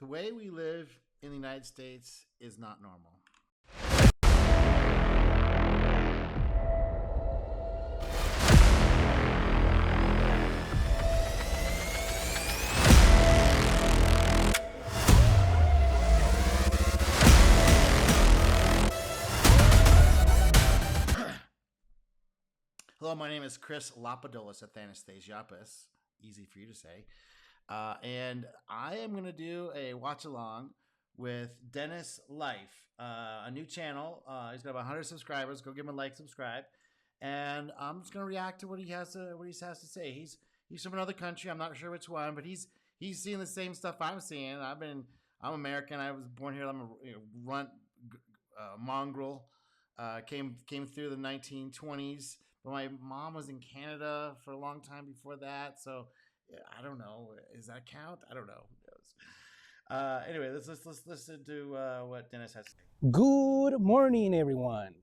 The way we live in the United States is not normal. Hello, my name is Chris Lapadoulis at Thanastasiopoulos. Easy for you to say. And I am going to do a watch along with Dennis Life, a new channel. He's got about 100 subscribers. Go give him a like, subscribe, and I'm just going to react to what he has to say. He's from another country. I'm not sure which one, but he's seeing the same stuff I'm seeing. I'm American. I was born here. I'm a runt mongrel. Came through the 1920s, but my mom was in Canada for a long time before that. So I don't know. Does that count? I don't know. Who knows? Anyway, let's listen to what Dennis has to say. Good morning, everyone.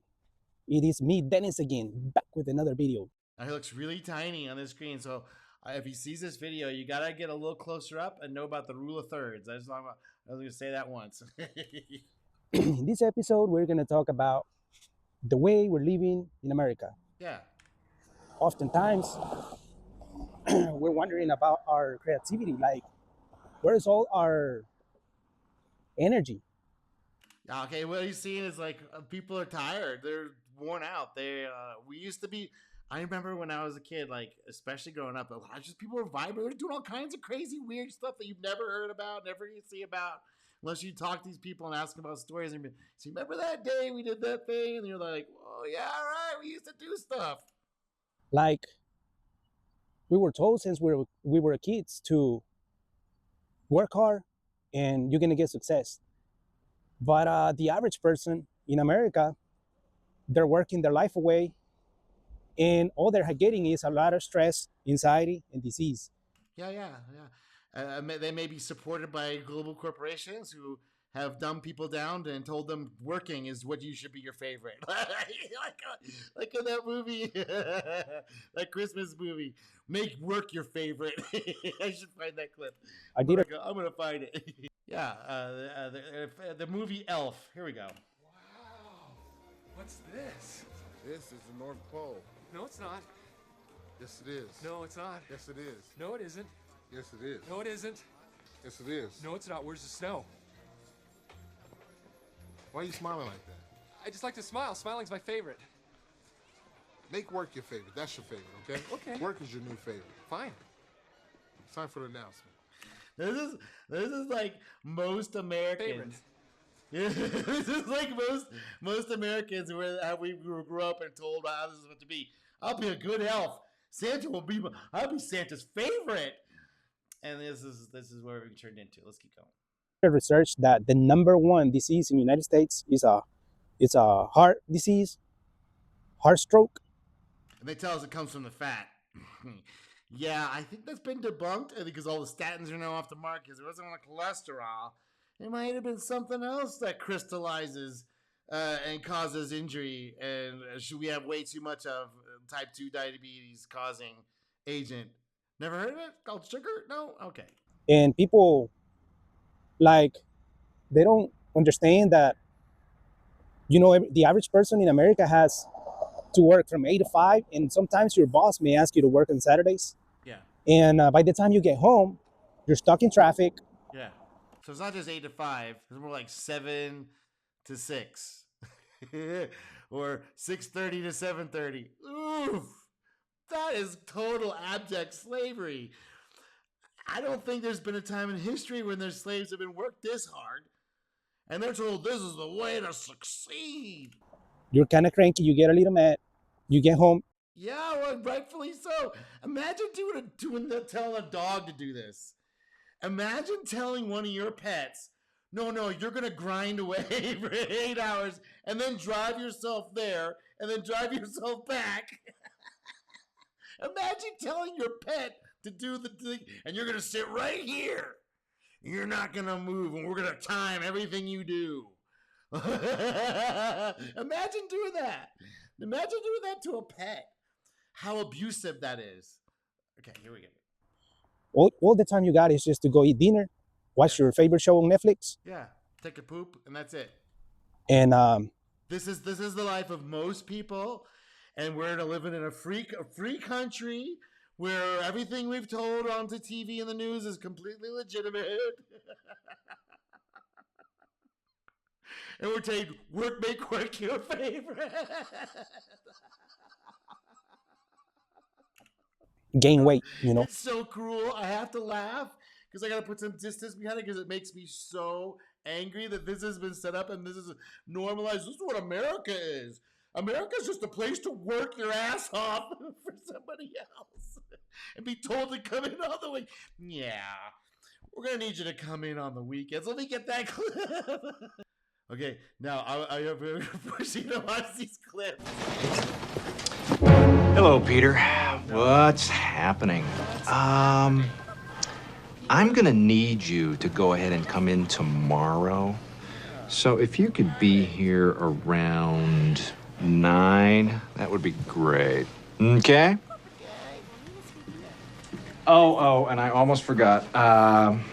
It is me, Dennis, again, back with another video. Now, he looks really tiny on the screen, so if he sees this video, you gotta get a little closer up and know about the rule of thirds. I was gonna say that once. In this episode, we're going to talk about the way we're living in America. Yeah. Oftentimes, we're wondering about our creativity, like, where's all our energy? Okay, what he's seeing is like people are tired. They're worn out. We used to be. I remember when I was a kid, like especially growing up, a lot of just people were vibrant. They're doing all kinds of crazy, weird stuff that you've never heard about, never see about, unless you talk to these people and ask them about stories. And so remember that day we did that thing, and you're like, "Oh yeah, all right, we used to do stuff." Like, we were told since we were kids to work hard and you're going to get success. But the average person in America, they're working their life away, and all they're getting is a lot of stress, anxiety, and disease. Yeah. They may be supported by global corporations who have dumbed people down and told them working is what you should be your favorite. like in that movie, that Christmas movie, make work your favorite. I should find that clip. I'm gonna find it. Yeah, the movie Elf. Here we go. Wow, what's this? This is the North Pole. No, it's not. Yes, it is. No, it's not. Yes, it is. No, it isn't. Yes, it is. No, it isn't. Yes, it is. No, it's not. Where's the snow? Why are you smiling like that? I just like to smile. Smiling's my favorite. Make work your favorite. That's your favorite, okay? Okay. Work is your new favorite. Fine. It's time for the announcement. This is like most Americans. Yeah, this is like most Americans where how we grew up and told how this is what to be. I'll be a good elf. I'll be Santa's favorite. And this is where we turned into. Let's keep going. Research that the number one disease in the United States is a heart disease, heart stroke. And they tell us it comes from the fat. Yeah, I think that's been debunked. I think because all the statins are now off the market because it wasn't on cholesterol. It might have been something else that crystallizes and causes injury. And should we have way too much of type 2 diabetes causing agent? Never heard of it? Called sugar? No? Okay. And people, like, they don't understand that, the average person in America has to work from 8 to 5, and sometimes your boss may ask you to work on Saturdays. Yeah. And by the time you get home, you're stuck in traffic. Yeah. So it's not just 8 to 5. It's more like 7 to 6. Or 6:30 to 7:30. Oof. That is total abject slavery. I don't think there's been a time in history when their slaves have been worked this hard. And they're told this is the way to succeed. You're kind of cranky. You get a little mad. You get home. Yeah, well, rightfully so. Imagine telling a dog to do this. Imagine telling one of your pets, no, you're going to grind away for 8 hours and then drive yourself there and then drive yourself back. Imagine telling your pet to do the thing and you're going to sit right here. You're not going to move and we're going to time everything you do. Imagine doing that. Imagine doing that to a pet. How abusive that is. Okay, here we go. All the time you got is just to go eat dinner, watch your favorite show on Netflix, Yeah, take a poop, and that's it. and This is the life of most people, and we're living in a free country where everything we've told onto TV and the news is completely legitimate. And we're saying, make work your favorite. gain weight. It's so cruel. I have to laugh because I got to put some distance behind it because it makes me so angry that this has been set up and this is normalized. This is what America is. America is just a place to work your ass off for somebody else and be told to come in on the week. Yeah, we're gonna need you to come in on the weekends. Let me get that clip. Okay, now I have pushing to watch these clips. Hello, Peter. What's happening? I'm gonna need you to go ahead and come in tomorrow. So if you could be here around 9, that would be great. Okay? Oh, and I almost forgot. I'm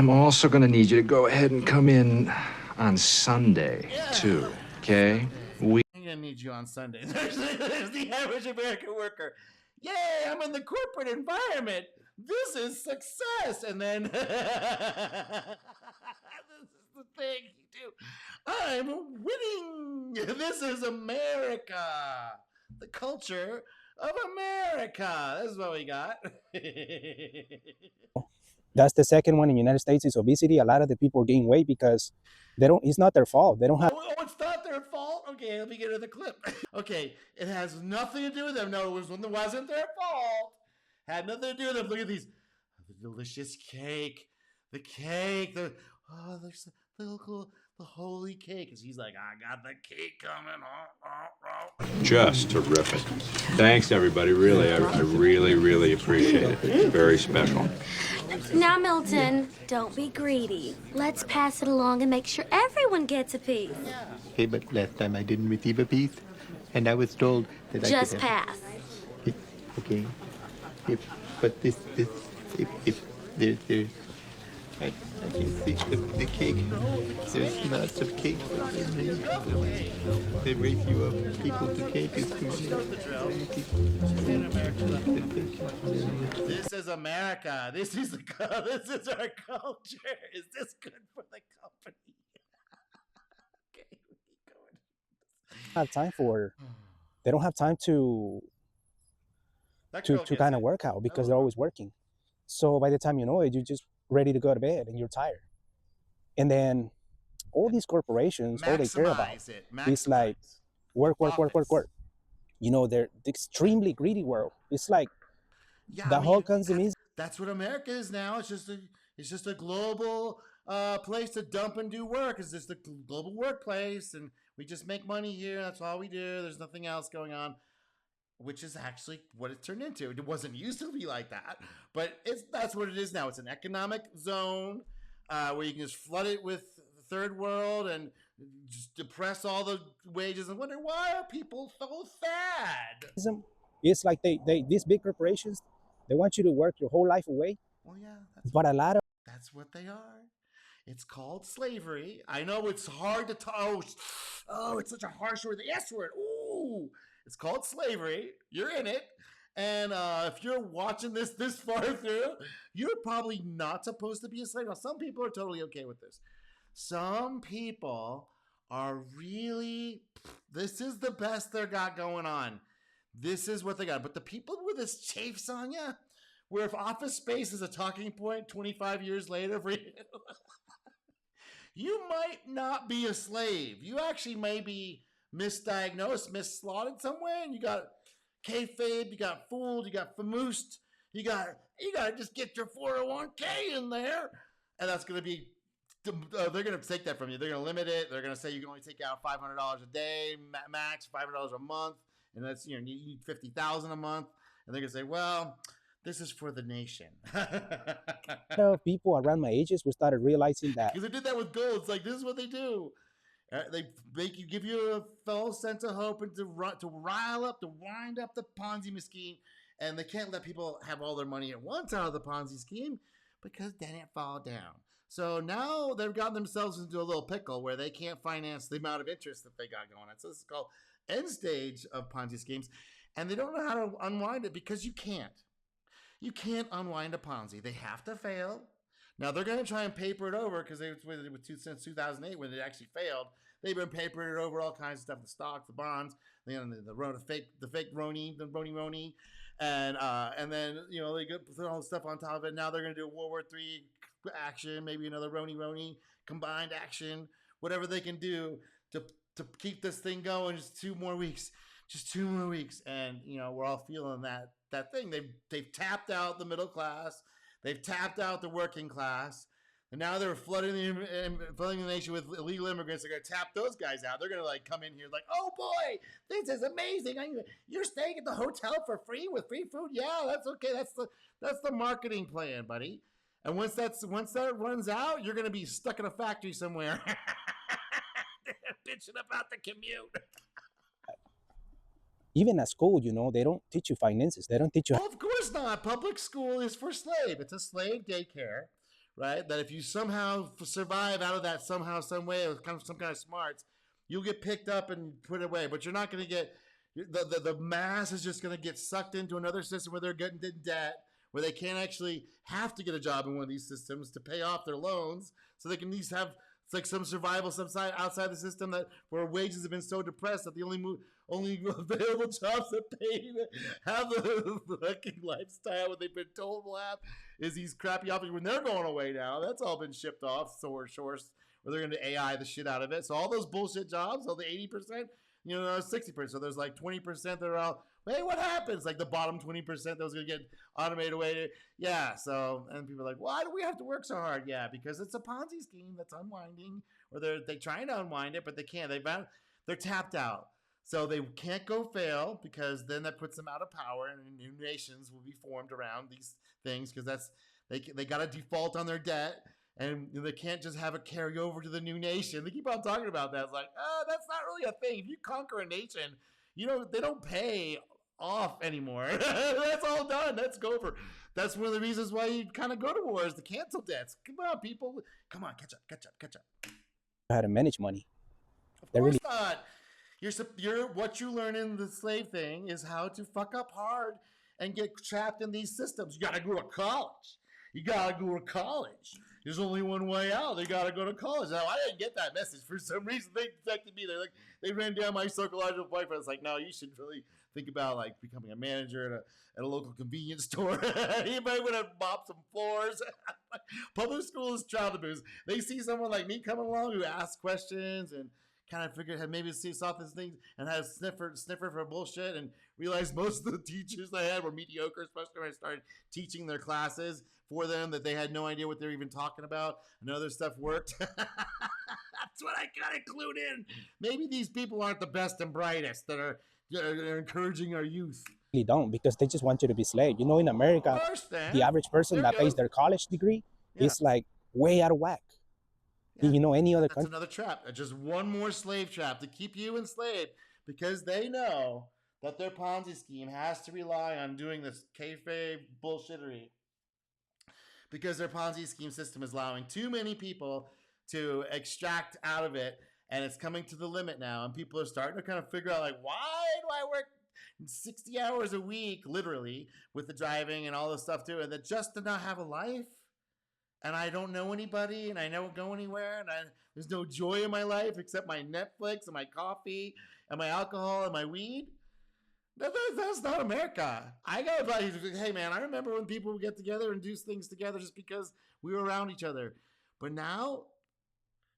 also gonna need you to go ahead and come in on Sunday, too. Okay? I'm gonna need you on Sunday. There's the average American worker. Yay, I'm in the corporate environment. This is success. And then this is the thing you do. I'm winning. This is America. The culture of America. This is what we got. That's the second one in the United States is obesity. A lot of the people gain weight because they don't. It's not their fault. They don't have. Oh, it's not their fault. Okay, let me get to the clip. Okay, it has nothing to do with them. No, it wasn't their fault. Had nothing to do with them. Look at these, the delicious cake, the cake, the holy cake. Cause he's like, I got the cake coming. Just terrific. Thanks, everybody. Really, I really appreciate it. It's very special. Now, Milton, don't be greedy. Let's pass it along and make sure everyone gets a piece. Okay, but last time I didn't receive a piece, and I was told that Just I could have... pass. Okay. But if there's... I can see the cake. There's lots of cake. They raise you up. People to cake is This is America. This is our culture. Is this good for the company? Okay, keep going. Have time for. They don't have time to kind of work out because they're always working. So by the time you know it, you're just ready to go to bed and you're tired. And then all these corporations, all they care about is like work. They're the extremely greedy world. It's like the whole consumerism. That's what America is now. It's just a global place to dump and do work. It's just a global workplace, and we just make money here. That's all we do. There's nothing else going on, which is actually what it turned into. It wasn't used to be like that, but that's what it is now. It's an economic zone where you can just flood it with the third world and just depress all the wages and wonder why are people so sad. It's like they these big corporations, they want you to work your whole life away. Well, yeah, that's what they are. It's called slavery. I know it's hard to talk. Oh, it's such a harsh word. The S word. Ooh. It's called slavery. You're in it. And if you're watching this far through, you're probably not supposed to be a slave. Now, some people are totally okay with this. Some people are really, this is the best they got going on. This is what they got. But the people with this chafes on you, where if Office Space is a talking point 25 years later for you, you might not be a slave. You actually may be misdiagnosed, misslotted somewhere, and you got kayfabe, you got fooled, you got famoosed, you got to just get your 401k in there, and that's going to be, they're going to take that from you. They're going to limit it. They're going to say you can only take out $500 a day, max $500 a month, and that's, you need $50,000 a month, and they're going to say, well, this is for the nation. People around my ages, we started realizing that. Because they did that with gold. It's like, this is what they do. They give you a false sense of hope and to rile up, to wind up the Ponzi scheme. And they can't let people have all their money at once out of the Ponzi scheme. because they didn't fall down. So now they've gotten themselves into a little pickle where they can't finance the amount of interest that they got going on. So this is called end stage of Ponzi schemes, and they don't know how to unwind it because you can't. You can't unwind a Ponzi. They have to fail. Now they're going to try and paper it over because since 2008 when it actually failed. They've been papering it over all kinds of stuff: the stocks, the bonds, the fake Roni, and then they put all the stuff on top of it. Now they're going to do a World War III action, maybe another Roni combined action, whatever they can do to keep this thing going. Just 2 more weeks, and we're all feeling that thing. They've tapped out the middle class, they've tapped out the working class. And now they're flooding the nation with illegal immigrants. They're going to tap those guys out. They're going to come in here like, oh boy, this is amazing. You're staying at the hotel for free with free food. Yeah, that's okay. That's the marketing plan, buddy. And once that runs out, you're going to be stuck in a factory somewhere, bitching about the commute. Even at school, they don't teach you finances. They don't teach you. Well, of course not. Public school is for slave. It's a slave daycare. Right, that if you somehow survive out of that somehow, some way, or some kind of smarts, you'll get picked up and put away. But you're not going to get the mass is just going to get sucked into another system where they're getting in debt, where they can't actually have to get a job in one of these systems to pay off their loans, so they can at least have some survival outside the system that where wages have been so depressed that the only available jobs that pay to have the fucking lifestyle what they've been told will have is these crappy offices when they're going away now. That's all been shipped off, where they're going to AI the shit out of it. So all those bullshit jobs, all the 80%, 60%. So there's 20% that are all, hey, what happens? Like the bottom 20% that was going to get automated away. Yeah. So, and people are like, why do we have to work so hard? Yeah, because it's a Ponzi scheme that's unwinding, or they're trying to unwind it, but they can't. They're tapped out. So they can't go fail because then that puts them out of power, and new nations will be formed around these things because they got to default on their debt, and they can't just have it carry over to the new nation. They keep on talking about that. It's like, that's not really a thing. If you conquer a nation, they don't pay off anymore. That's all done. That's over. That's one of the reasons why you kind of go to war is to cancel debts. Come on, people. Come on, catch up. How to manage money. Of course not. What you learn in the slave thing is how to fuck up hard and get trapped in these systems. You gotta go to college. There's only one way out. They gotta go to college. Now I didn't get that message for some reason. They detected me. They ran down my psychological boyfriend. It's like, no, you should really think about becoming a manager at a local convenience store. You might want to mop some floors. Public school is child abuse. They see someone like me coming along who asks questions and kind of figured maybe saw these things and had a sniffer for bullshit and realized most of the teachers I had were mediocre, especially when I started teaching their classes for them, that they had no idea what they were even talking about and other stuff worked. That's what I kind of clued in. Maybe these people aren't the best and brightest that are encouraging our youth. They don't, because they just want you to be slave. In America, the average person that pays their college degree is way out of whack. Yeah. Any other country. That's another trap. Just one more slave trap to keep you enslaved because they know that their Ponzi scheme has to rely on doing this kayfabe bullshittery because their Ponzi scheme system is allowing too many people to extract out of it, and it's coming to the limit now, and people are starting to kind of figure out why do I work 60 hours a week, literally, with the driving and all this stuff too, and that just to not have a life? And I don't know anybody, and I don't go anywhere, and there's no joy in my life except my Netflix and my coffee and my alcohol and my weed. That's not America. I got advice. Hey, man, I remember when people would get together and do things together just because we were around each other. But now,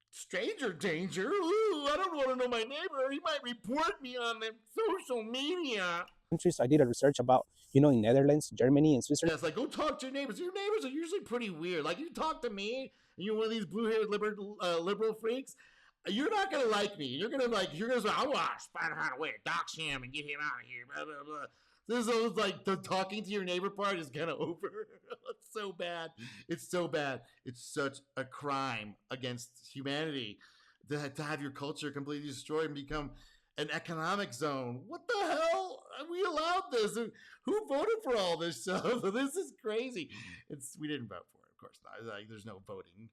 stranger danger. Ooh, I don't want to know my neighbor. He might report me on the social media. Countries I did a research about, in Netherlands, Germany, and Switzerland. Yeah, it's like, go talk to your neighbors. Your neighbors are usually pretty weird. You talk to me, and you're one of these blue-haired liberal freaks, you're not going to like me. You're going to say, I want to find out how to dox him and get him out of here, blah, blah, blah. This is the talking to your neighbor part is kind of over. It's so bad. It's so bad. It's such a crime against humanity to have your culture completely destroyed and become an economic zone. What the hell? We allowed this. Who voted for all this stuff? This is crazy. We didn't vote for it, of course not. Like, there's no voting.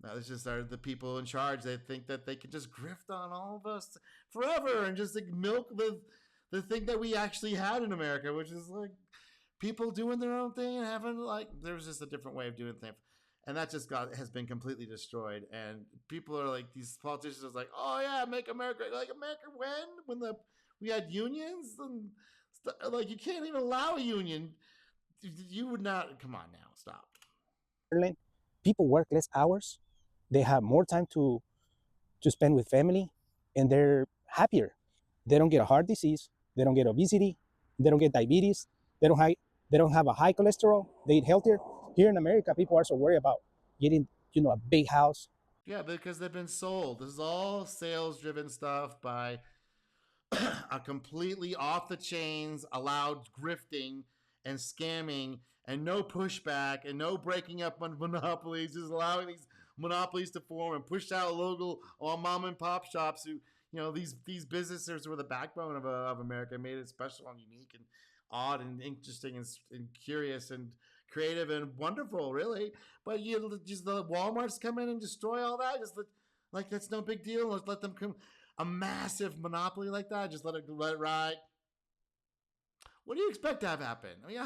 No, this just are the people in charge. They think that they can just grift on all of us forever and just like milk the thing that we actually had in America, which is like people doing their own thing and having like there's just a different way of doing things. And that just has been completely destroyed. And people are like these politicians are like, oh yeah, make America like America when we had unions and like you can't even allow a union. You would not. Come on now, stop. People work less hours. They have more time to spend with family, and they're happier. They don't get a heart disease. They don't get obesity. They don't get diabetes. They don't have a high cholesterol. They eat healthier. Here in America, people are so worried about getting a big house. Yeah, because they've been sold. This is all sales driven stuff by a completely off the chains, allowed grifting and scamming, and no pushback and no breaking up on monopolies, just allowing these monopolies to form and push out local mom and pop shops who, these businesses were the backbone of America, made it special and unique and odd and interesting and curious and creative and wonderful, really. But just the Walmarts come in and destroy all that. Just like that's no big deal. Let's let them come. A massive monopoly like that, just let it ride. What do you expect to have happen? I mean,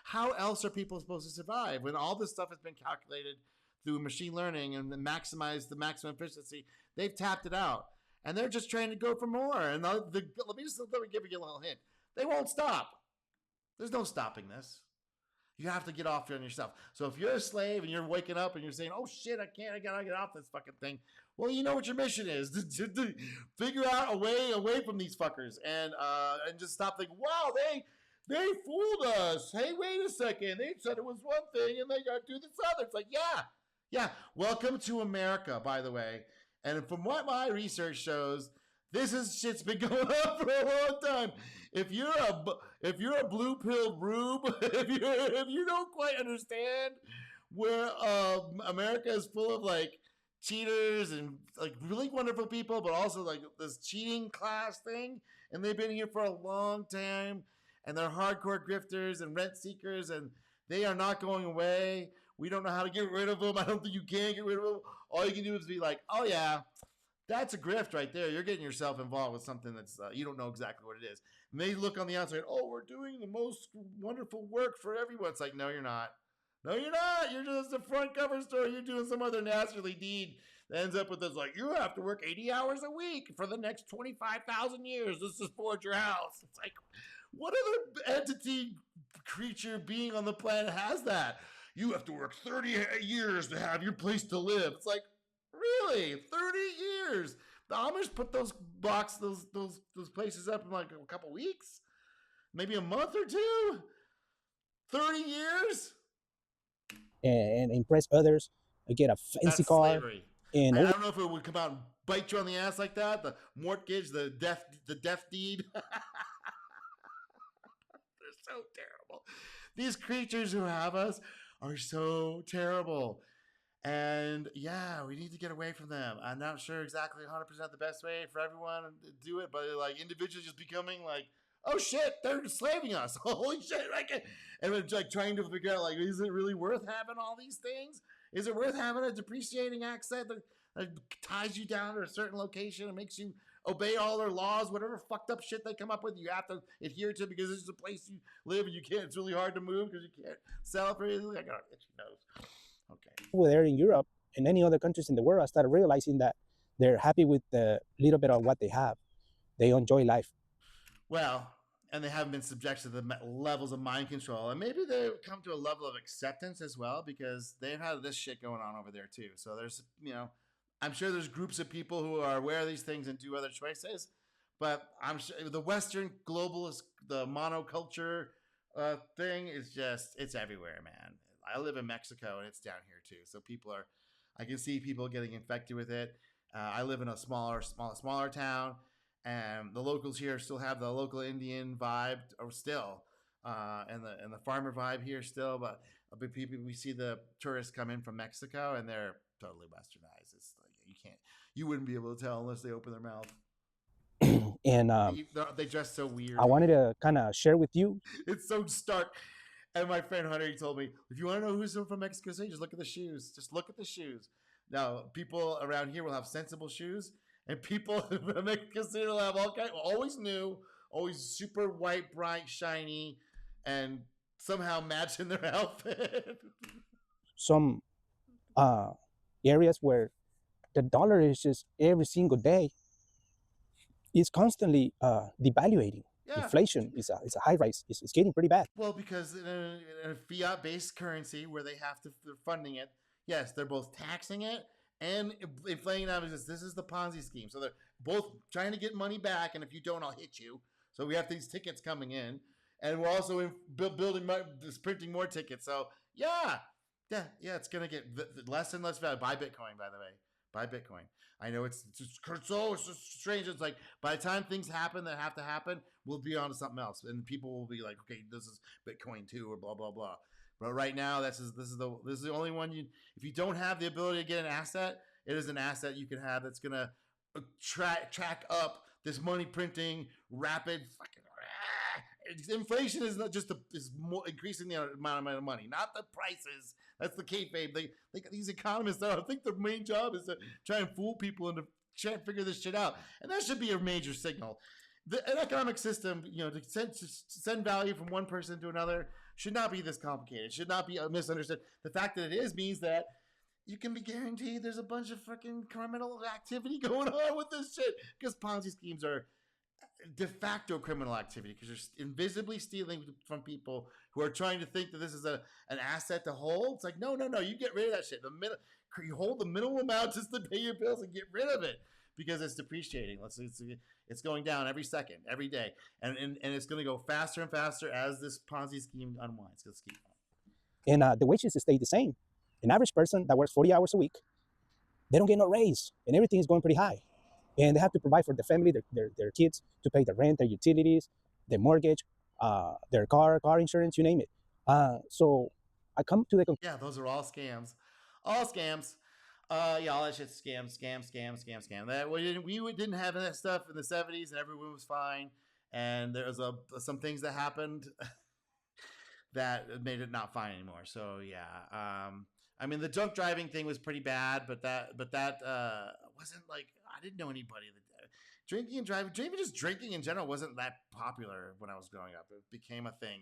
how else are people supposed to survive when all this stuff has been calculated through machine learning and maximize the maximum efficiency? They've tapped it out, and they're just trying to go for more. And let me give you a little hint. They won't stop. There's no stopping this. You have to get off on yourself. So if you're a slave and you're waking up and you're saying, "Oh shit, I gotta get off this fucking thing," well, you know what your mission is: to figure out a way away from these fuckers and just stop thinking, "Wow, they fooled us. Hey, wait a second. They said it was one thing and they got to do this other." It's like, yeah. Welcome to America, by the way. And from what my research shows, shit's been going on for a long time. If you're a blue pilled rube, if you don't quite understand where America is full of like cheaters and like really wonderful people, but also like this cheating class thing, and they've been here for a long time, and they're hardcore grifters and rent seekers, and they are not going away. We don't know how to get rid of them. I don't think you can get rid of them. All you can do is be like, oh yeah, that's a grift right there. You're getting yourself involved with something that's you don't know exactly what it is. And they look on the outside, oh, we're doing the most wonderful work for everyone. It's like, no, you're not. No, you're not. You're just a front cover story. You're doing some other nastily deed that ends up with this, like, you have to work 80 hours a week for the next 25,000 years to support your house. It's like, what other entity, creature, being on the planet has that? You have to work 30 years to have your place to live. It's like, really? 30 years? The Amish put those places up in like a couple weeks? Maybe a month or two? 30 years? And impress others, get a fancy That's car. slavery. And I don't know if it would come out and bite you on the ass like that. The mortgage, the death deed. They're so terrible. These creatures who have us are so terrible. And yeah, we need to get away from them. I'm not sure exactly 100% the best way for everyone to do it, but like individuals just becoming like, oh shit, they're enslaving us. Holy shit. And we're like trying to figure out like, is it really worth having all these things? Is it worth having a depreciating accent that ties you down to a certain location and makes you obey all their laws, whatever fucked up shit they come up with, you have to adhere to because this is the place you live and you can't, it's really hard to move because you can't sell it for anything. I got itchy nose. Okay. Over there in Europe and any other countries in the world, I started realizing that they're happy with the little bit of what they have. They enjoy life. Well, and they haven't been subjected to the levels of mind control. And maybe they've come to a level of acceptance as well because they've had this shit going on over there too. So there's, I'm sure there's groups of people who are aware of these things and do other choices. But I'm sure the Western globalist, the monoculture thing is just, it's everywhere, man. I live in Mexico and it's down here too. So I can see people getting infected with it. I live in a smaller town, and the locals here still have the local Indian vibe, or still, and the farmer vibe here still. But people, we see the tourists come in from Mexico, and they're totally westernized. It's like you wouldn't be able to tell unless they open their mouth. And they dress so weird. I wanted to kind of share with you. It's so stark. And my friend Hunter, he told me, if you want to know who's from Mexico City, just look at the shoes. Just look at the shoes. Now, people around here will have sensible shoes, and people from Mexico City will have all kinds, always new, always super white, bright, shiny, and somehow matching their outfit. Some areas where the dollar is just every single day is constantly devaluating. Yeah. Inflation is a high rise. It's getting pretty bad. Well, because in a fiat-based currency where they're funding it, yes, they're both taxing it and inflating it. This is the Ponzi scheme. So they're both trying to get money back, and if you don't, I'll hit you. So we have these tickets coming in, and we're also building, printing more tickets. So yeah, it's gonna get less and less value. Buy Bitcoin, by the way. Buy Bitcoin. I know it's so strange. It's like by the time things happen that have to happen, we'll be on to something else, and people will be like, okay, this is Bitcoin too, or blah blah blah. But right now, this is the only one you. If you don't have the ability to get an asset, it is an asset you can have that's gonna track up this money printing rapid fucking. Inflation is not just is more increasing the amount of money, not the prices. That's the kayfabe. These economists, I think their main job is to try and fool people into trying to figure this shit out, and that should be a major signal. An economic system, to send value from one person to another should not be this complicated. It should not be misunderstood. The fact that it is means that you can be guaranteed there's a bunch of fucking criminal activity going on with this shit, because Ponzi schemes are de facto criminal activity, because you're invisibly stealing from people who are trying to think that this is an asset to hold. It's like, no, you get rid of that shit. You hold the minimal amount just to pay your bills and get rid of it, because it's depreciating. It's going down every second, every day, and it's going to go faster and faster as this Ponzi scheme unwinds. Let's keep And the wages stay the same. An average person that works 40 hours a week, they don't get no raise, and everything is going pretty high. And they have to provide for their family, their kids, to pay the rent, their utilities, their mortgage, their car insurance, you name it. So I come to the conclusion. Yeah, those are all scams. All scams. Yeah, all that shit's scam. That we didn't have that stuff in the 70s, and everyone was fine. And there was some things that happened that made it not fine anymore. So yeah, I mean, the drunk driving thing was pretty bad, but that wasn't like, I didn't know anybody that drinking and driving, even just drinking in general, wasn't that popular when I was growing up. It became a thing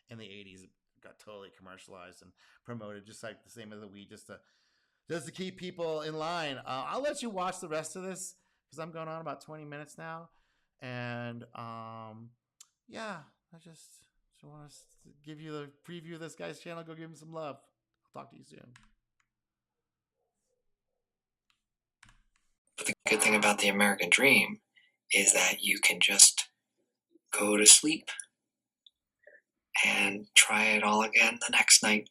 in the 80s. It got totally commercialized and promoted, just like the same as the weed, just to keep people in line. I'll let you watch the rest of this because I'm going on about 20 minutes now, and yeah, I just want to give you the preview of this guy's channel. Go give him some love. I'll talk to you soon. But the good thing about the American dream is that you can just go to sleep and try it all again the next night.